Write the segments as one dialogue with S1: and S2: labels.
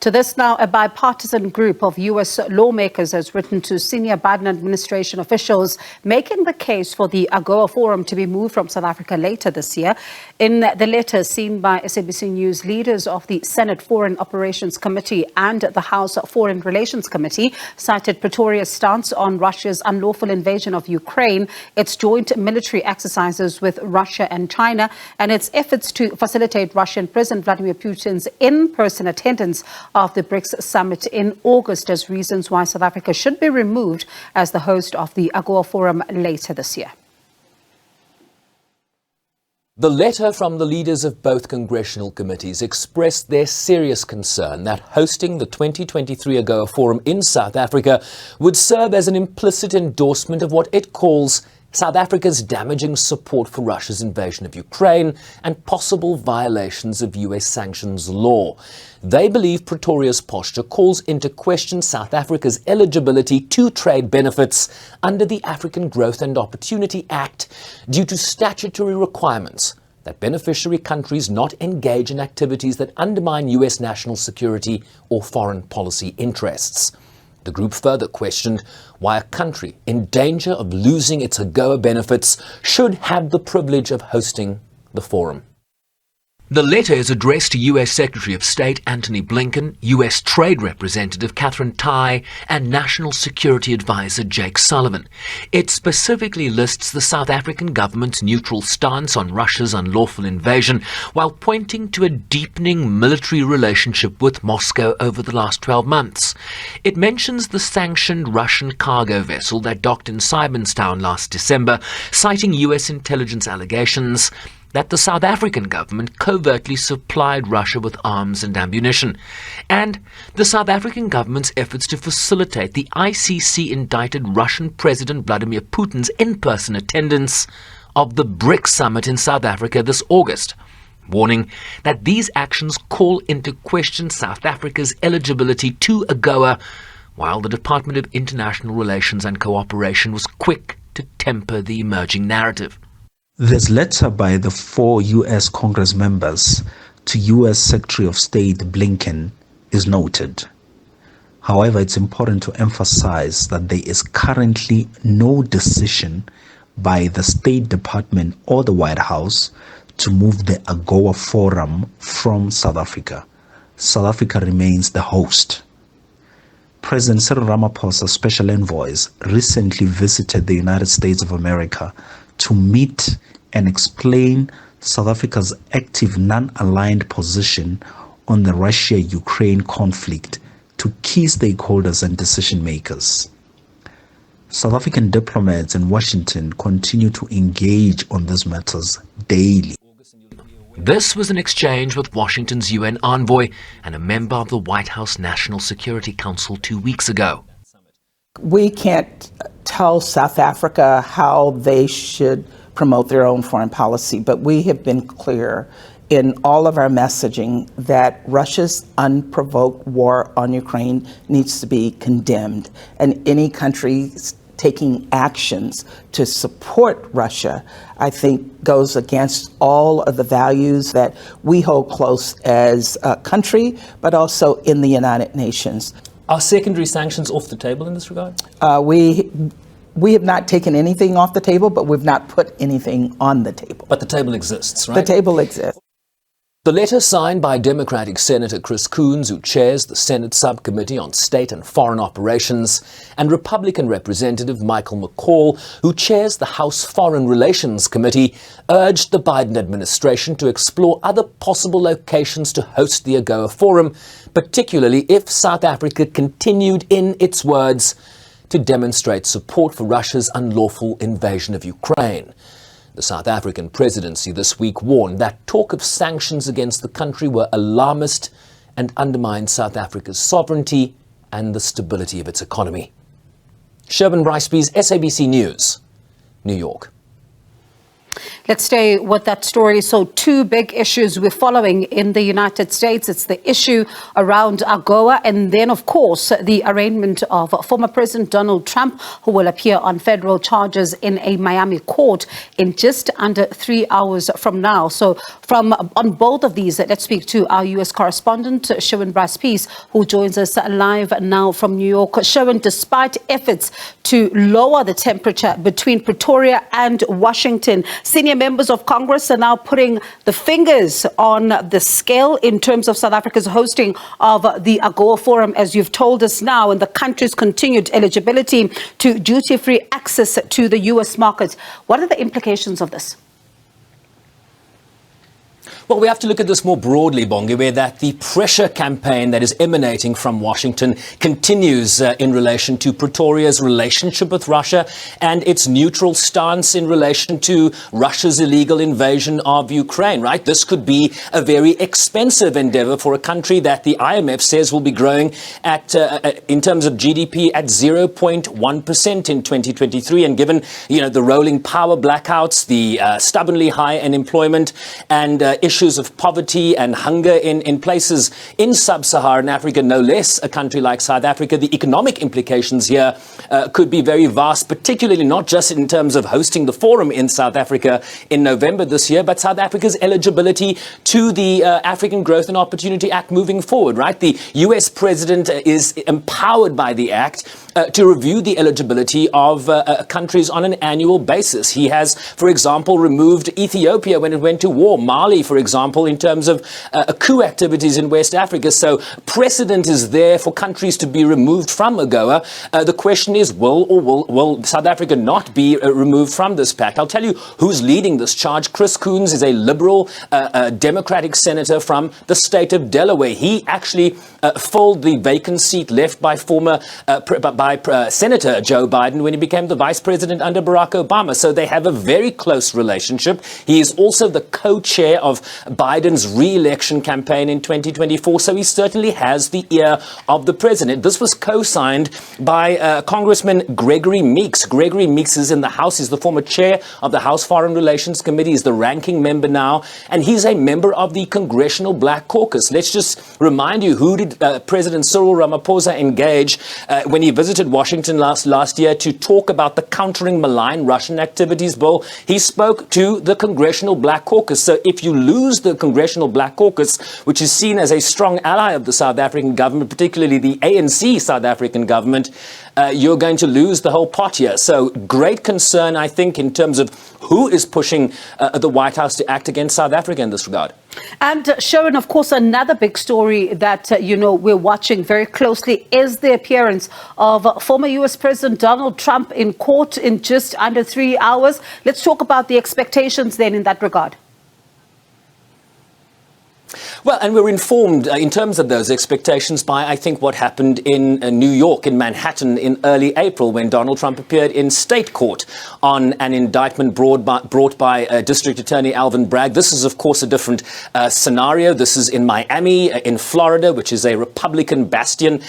S1: To this now, a bipartisan group of U.S. lawmakers has written to senior Biden administration officials making the case for the AGOA Forum to be moved from South Africa later this year. In the letter seen by SABC News, leaders of the Senate Foreign Operations Committee and the House Foreign Relations Committee cited Pretoria's stance on Russia's unlawful invasion of Ukraine, its joint military exercises with Russia and China, and its efforts to facilitate Russian President Vladimir Putin's in-person attendance of the BRICS Summit in August as reasons why South Africa should be removed as the host of the AGOA Forum later this year.
S2: The letter from the leaders of both congressional committees expressed their serious concern that hosting the 2023 AGOA Forum in South Africa would serve as an implicit endorsement of what it calls South Africa's damaging support for Russia's invasion of Ukraine and possible violations of US sanctions law. They believe Pretoria's posture calls into question South Africa's eligibility to trade benefits under the African Growth and Opportunity Act due to statutory requirements that beneficiary countries not engage in activities that undermine US national security or foreign policy interests. The group further questioned why a country in danger of losing its AGOA benefits should have the privilege of hosting the forum. The letter is addressed to U.S. Secretary of State Antony Blinken, U.S. Trade Representative Catherine Tai, and National Security Advisor Jake Sullivan. It specifically lists the South African government's neutral stance on Russia's unlawful invasion, while pointing to a deepening military relationship with Moscow over the last 12 months. It mentions the sanctioned Russian cargo vessel that docked in Simonstown last December, citing U.S. intelligence allegations that the South African government covertly supplied Russia with arms and ammunition, and the South African government's efforts to facilitate the ICC-indicted Russian President Vladimir Putin's in-person attendance of the BRICS Summit in South Africa this August, warning that these actions call into question South Africa's eligibility to AGOA, while the Department of International Relations and Cooperation was quick to temper the emerging narrative.
S3: This letter by the 4 U.S. Congress members to U.S. Secretary of State Blinken is noted. However, it's important to emphasize that there is currently no decision by the State Department or the White House to move the AGOA Forum from South Africa. South Africa remains the host. President Cyril Ramaphosa's special envoys recently visited the United States of America to meet and explain South Africa's active non-aligned position on the Russia-Ukraine conflict to key stakeholders and decision makers. South African diplomats in Washington continue to engage on these matters daily.
S2: This was an exchange with Washington's UN envoy and a member of the White House National Security Council 2 weeks ago.
S4: We can't tell South Africa how they should promote their own foreign policy, but we have been clear in all of our messaging that Russia's unprovoked war on Ukraine needs to be condemned, and any country taking actions to support Russia, I think, goes against all of the values that we hold close as a country, but also in the United Nations.
S2: Are secondary sanctions off the table in this regard?
S4: We have not taken anything off the table, but we've not put anything on the table.
S2: But the table exists, right?
S4: The table exists.
S2: The letter signed by Democratic Senator Chris Coons, who chairs the Senate Subcommittee on State and Foreign Operations, and Republican Representative Michael McCall, who chairs the House Foreign Relations Committee, urged the Biden administration to explore other possible locations to host the AGOA Forum, particularly if South Africa continued, in its words, to demonstrate support for Russia's unlawful invasion of Ukraine. The South African presidency this week warned that talk of sanctions against the country were alarmist and undermined South Africa's sovereignty and the stability of its economy. Sherman Brycebees, SABC News, New York.
S1: Let's stay with that story. So two big issues we're following in the United States. It's the issue around AGOA and then, of course, the arraignment of former President Donald Trump, who will appear on federal charges in a Miami court in just under 3 hours from now. So on both of these, let's speak to our U.S. correspondent, Sherwin Bryce-Peace, who joins us live now from New York. Sherwin, despite efforts to lower the temperature between Pretoria and Washington, senior members of Congress are now putting the fingers on the scale in terms of South Africa's hosting of the AGOA Forum, as you've told us now, and the country's continued eligibility to duty-free access to the U.S. market. What are the implications of this?
S2: Well, we have to look at this more broadly, Bongi, where that the pressure campaign that is emanating from Washington continues in relation to Pretoria's relationship with Russia and its neutral stance in relation to Russia's illegal invasion of Ukraine, right? This could be a very expensive endeavor for a country that the IMF says will be growing at, in terms of GDP, at 0.1% in 2023. And given, the rolling power blackouts, the stubbornly high unemployment and issues of poverty and hunger in places in sub-Saharan Africa, no less a country like South Africa, the economic implications here could be very vast, particularly not just in terms of hosting the forum in South Africa in November this year, but South Africa's eligibility to the African Growth and Opportunity Act moving forward, right? The US president is empowered by the act to review the eligibility of countries on an annual basis. He has, for example, removed Ethiopia when it went to war, Mali, for example, in terms of coup activities in West Africa. So precedent is there for countries to be removed from AGOA. The question is, will South Africa not be removed from this pact? I'll tell you who's leading this charge. Chris Coons is a liberal Democratic senator from the state of Delaware. He actually filled the vacant seat left by former Senator Joe Biden when he became the vice president under Barack Obama. So they have a very close relationship. He is also the co-chair of Biden's re-election campaign in 2024. So he certainly has the ear of the president. This was co-signed by Congressman Gregory Meeks. Gregory Meeks is in the House. He's the former chair of the House Foreign Relations Committee. He's the ranking member now, and he's a member of the Congressional Black Caucus. Let's just remind you, who did President Cyril Ramaphosa engage when he visited Washington last year to talk about the Countering Malign Russian Activities bill? He spoke to the Congressional Black Caucus. So if you lose the Congressional Black Caucus, which is seen as a strong ally of the South African government, particularly the ANC South African government, you're going to lose the whole pot here. So great concern, I think, in terms of who is pushing the White House to act against South Africa in this regard.
S1: And Sharon, of course, another big story that, we're watching very closely is the appearance of former U.S. President Donald Trump in court in just under 3 hours. Let's talk about the expectations then in that regard.
S2: Well, and we're informed in terms of those expectations by, I think, what happened in New York, in Manhattan, in early April, when Donald Trump appeared in state court on an indictment brought by District Attorney Alvin Bragg. This is, of course, a different scenario. This is in Miami, in Florida, which is a Republican bastion,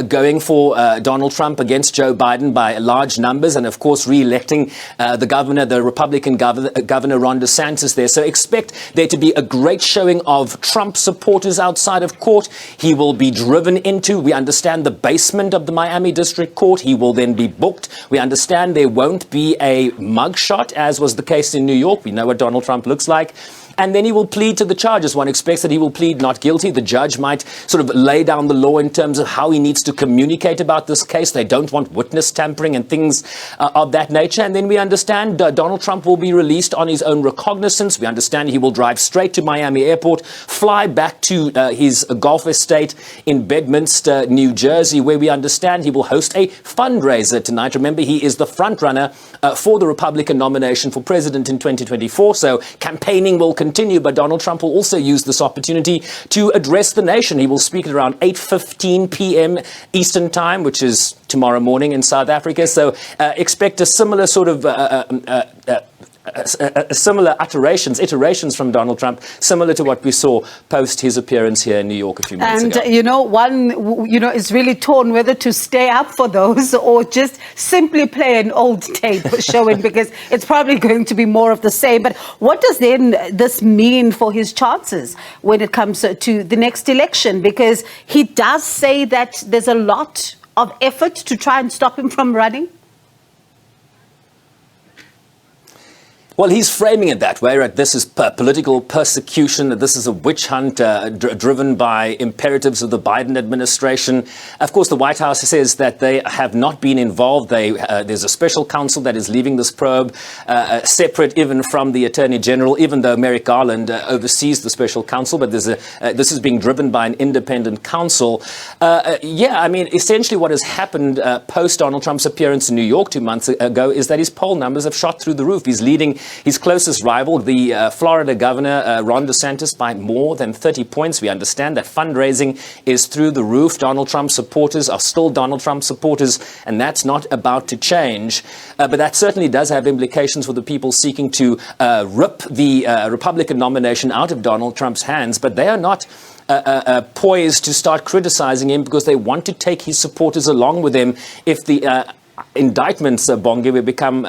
S2: going for Donald Trump against Joe Biden by large numbers, and, of course, re-electing the Republican governor Ron DeSantis there. So expect there to be a great showing of Trump supporters outside of court. He will be driven into, we understand, the basement of the Miami District Court. He will then be booked. We understand there won't be a mugshot, as was the case in New York. We know what Donald Trump looks like. And then he will plead to the charges. One expects that he will plead not guilty. The judge might sort of lay down the law in terms of how he needs to communicate about this case. They don't want witness tampering and things of that nature. And then we understand Donald Trump will be released on his own recognizance. We understand he will drive straight to Miami Airport, fly back to his golf estate in Bedminster, New Jersey, where we understand he will host a fundraiser tonight. Remember, he is the front runner for the Republican nomination for president in 2024. So campaigning will continue, but Donald Trump will also use this opportunity to address the nation. He will speak at around 8:15 p.m. Eastern Time, which is tomorrow morning in South Africa. So expect a similar sort of similar iterations from Donald Trump, similar to what we saw post his appearance here in New York a few minutes ago.
S1: And, one, is really torn whether to stay up for those or just simply play an old tape showing, because it's probably going to be more of the same. But what does then this mean for his chances when it comes to the next election? Because he does say that there's a lot of effort to try and stop him from running.
S2: Well, he's framing it that way, right? This is political persecution, that this is a witch hunt driven by imperatives of the Biden administration. Of course, the White House says that they have not been involved. There's a special counsel that is leaving this probe, separate even from the Attorney General, even though Merrick Garland oversees the special counsel. But this is being driven by an independent counsel. Essentially what has happened post Donald Trump's appearance in New York 2 months ago is that his poll numbers have shot through the roof. He's leading his closest rival, the Florida governor, Ron DeSantis, by more than 30 points. We understand that fundraising is through the roof. Donald Trump supporters are still Donald Trump supporters, and that's not about to change. But that certainly does have implications for the people seeking to rip the Republican nomination out of Donald Trump's hands. But they are not poised to start criticizing him, because they want to take his supporters along with them if the indictments, Bongi, will become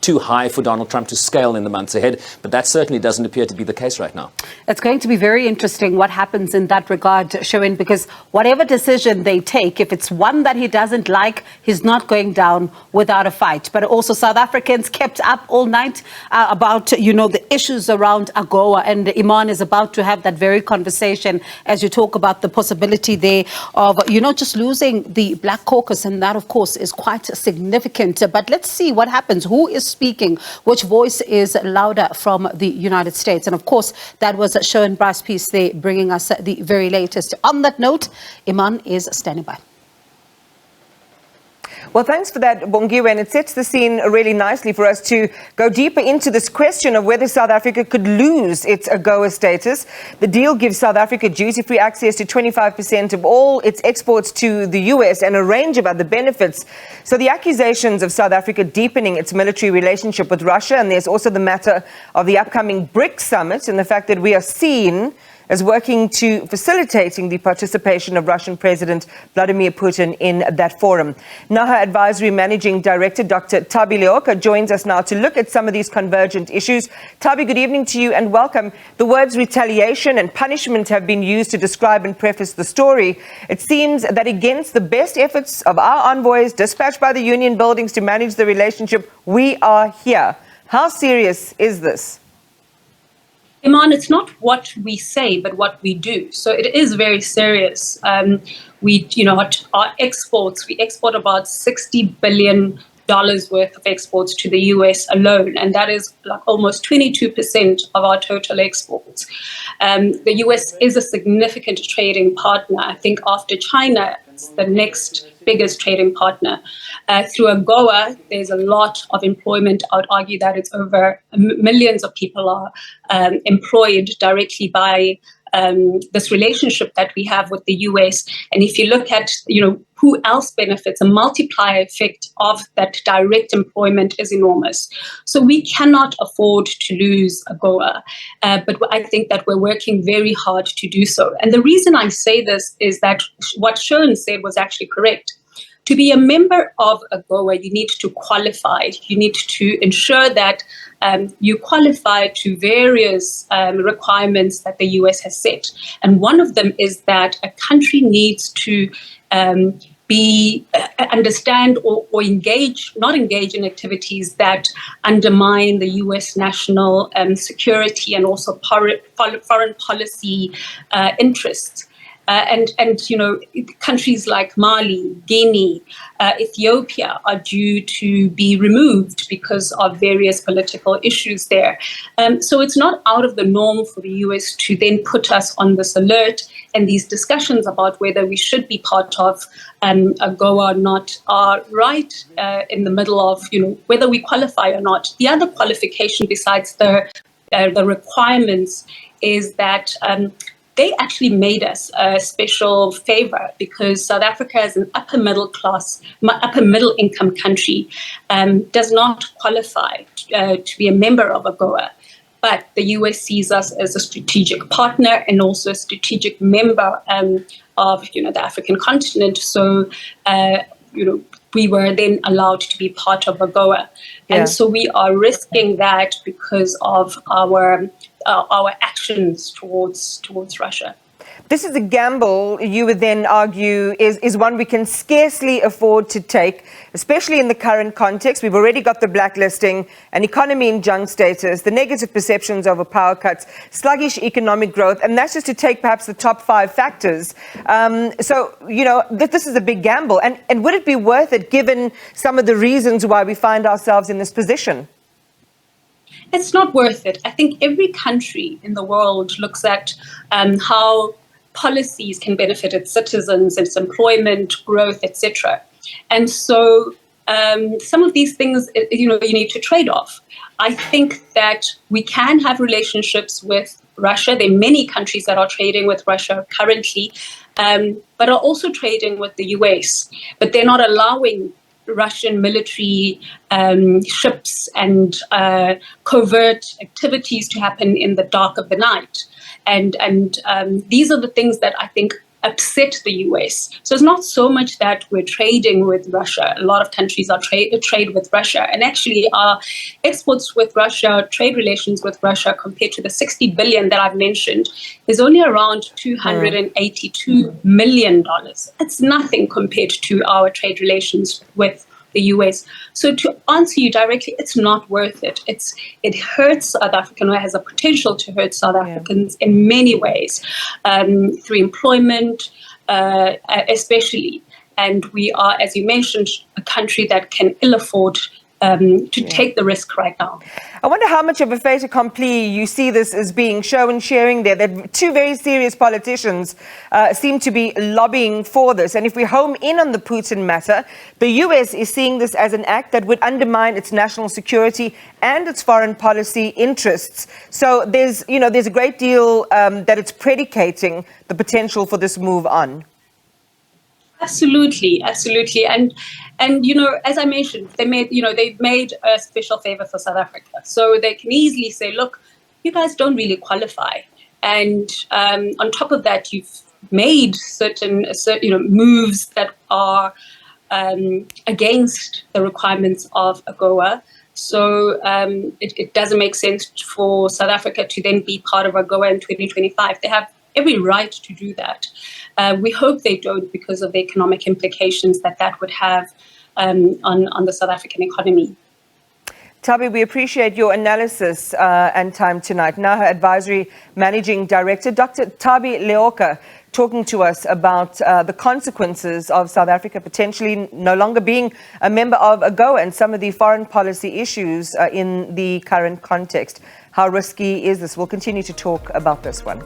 S2: too high for Donald Trump to scale in the months ahead. But that certainly doesn't appear to be the case right now.
S1: It's going to be very interesting what happens in that regard, Sherwin, because whatever decision they take, if it's one that he doesn't like, he's not going down without a fight. But also South Africans kept up all night about, the issues around AGOA. And Iman is about to have that very conversation as you talk about the possibility there of, just losing the Black Caucus. And that, of course, is quite significant. But let's see what happens. Who is speaking? Which voice is louder from the United States? And of course, that was Sherwin Bryce piece there, bringing us the very latest. On that note, Iman is standing by.
S5: Well, thanks for that, Bongiwe, and it sets the scene really nicely for us to go deeper into this question of whether South Africa could lose its AGOA status. The deal gives South Africa duty-free access to 25% of all its exports to the US and a range of other benefits. So the accusations of South Africa deepening its military relationship with Russia, and there's also the matter of the upcoming BRICS Summit and the fact that we are seen as working to facilitating the participation of Russian President Vladimir Putin in that forum. NAHA Advisory Managing Director Dr. Thabi Leoka joins us now to look at some of these convergent issues. Thabi, good evening to you and welcome. The words retaliation and punishment have been used to describe and preface the story. It seems that against the best efforts of our envoys dispatched by the union buildings to manage the relationship, we are here. How serious is this?
S6: Iman, it's not what we say, but what we do. So it is very serious. Our exports, we export about $60 billion worth of exports to the US alone, and that is like almost 22% of our total exports. The US is a significant trading partner. I think after China, it's the next biggest trading partner. Through AGOA, there's a lot of employment. I would argue that it's over millions of people are employed directly by this relationship that we have with the US. And if you look at, who else benefits, a multiplier effect of that direct employment is enormous. So we cannot afford to lose AGOA, but I think that we're working very hard to do so. And the reason I say this is that what Sherwin said was actually correct. To be a member of AGOA, you need to qualify. You need to ensure that you qualify to various requirements that the US has set. And one of them is that a country needs to understand or not engage in activities that undermine the US national security and also foreign policy interests. Countries like Mali, Guinea, Ethiopia are due to be removed because of various political issues there. So it's not out of the norm for the US to then put us on this alert, and these discussions about whether we should be part of AGOA or not are right in the middle of, whether we qualify or not. The other qualification besides the requirements is that they actually made us a special favor because South Africa, as an upper middle income country, does not qualify to be a member of AGOA. But the US sees us as a strategic partner and also a strategic member of the African continent. So we were then allowed to be part of AGOA, and so we are risking that because of our actions towards Russia.
S5: This is a gamble, you would then argue, is one we can scarcely afford to take, especially in the current context. We've already got the blacklisting, an economy in junk status, the negative perceptions over power cuts, sluggish economic growth, and that's just to take perhaps the top 5 factors. So, this is a big gamble. And would it be worth it given some of the reasons why we find ourselves in this position?
S6: It's not worth it. I think every country in the world looks at how policies can benefit its citizens, its employment, growth, etc. And so some of these things, you need to trade off. I think that we can have relationships with Russia. There are many countries that are trading with Russia currently, but are also trading with the US. But they're not allowing Russian military ships and covert activities to happen in the dark of the night. And these are the things that I think upset the US. So it's not so much that we're trading with Russia. A lot of countries are trade with Russia. And actually our exports with Russia, trade relations with Russia compared to the 60 billion that I've mentioned is only around $282 million. It's nothing compared to our trade relations with the US. So to answer you directly, it's not worth it. It hurts South Africa, or has a potential to hurt South Africans in many ways, through employment, especially. And we are, as you mentioned, a country that can ill afford to take the risk right now.
S5: I wonder how much of a fait accompli you see this as being, show and sharing there, that two very serious politicians seem to be lobbying for this. And if we home in on the Putin matter, the US is seeing this as an act that would undermine its national security and its foreign policy interests. So there's a great deal that it's predicating the potential for this move on.
S6: Absolutely. And as I mentioned, they've made a special favor for South Africa. So they can easily say, look, you guys don't really qualify. And on top of that, you've made certain moves that are against the requirements of AGOA. So it doesn't make sense for South Africa to then be part of AGOA in 2025. They have every right to do that. We hope they don't because of the economic implications that would have on the South African economy.
S5: Thabi, we appreciate your analysis and time tonight. NAHA Advisory Managing Director, Dr. Thabi Leoka, talking to us about the consequences of South Africa potentially no longer being a member of AGOA and some of the foreign policy issues in the current context. How risky is this? We'll continue to talk about this one.